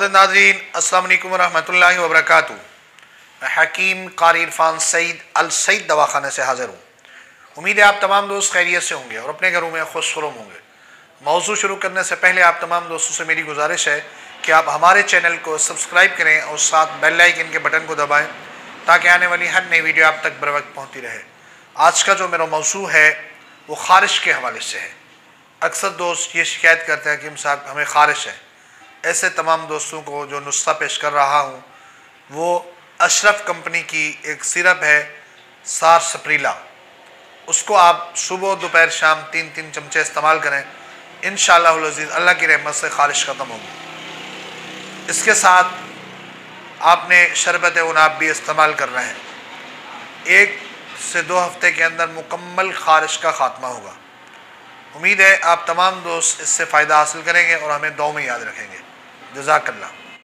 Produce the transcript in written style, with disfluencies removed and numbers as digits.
मोअज़्ज़िज़ नाज़रीन, अस्सलामु अलैकुम वरहमतुल्लाहि वबरकातुहू। मैं हकीम कारी इरफान सईद अल सईद दवाखाने से हाज़िर हूँ। उम्मीद है आप तमाम दोस्त खैरियत से होंगे और अपने घरों में खुशखुरम होंगे। मौजू शुरू करने से पहले आप तमाम दोस्तों से मेरी गुजारिश है कि आप हमारे चैनल को सब्सक्राइब करें और साथ बेल आइकन के बटन को दबाएँ ताकि आने वाली हर नई वीडियो आप तक बर वक्त पहुँचती रहे। आज का जो मेरा मौजू है वो ख़ारिश के हवाले से है। अक्सर दोस्त ये शिकायत करते हैं कि हम साहब हमें ख़ारिश है। ऐसे तमाम दोस्तों को जो नुस्खा पेश कर रहा हूँ वो अशरफ कंपनी की एक सिरप है सार सप्रीला। उसको आप सुबह दोपहर शाम 3-3 चमचे इस्तेमाल करें। इंशाअल्लाह अज़ीज़ अल्लाह की रहमत से ख़ारिश ख़त्म होगी। इसके साथ आपने शरबत उनाब भी इस्तेमाल करना है। 1 से 2 हफ्ते के अंदर मुकम्मल ख़ारिश का ख़ात्मा होगा। उम्मीद है आप तमाम दोस्त इससे फ़ायदा हासिल करेंगे और हमें दुआ में याद रखेंगे। जज़ाकल्लाह।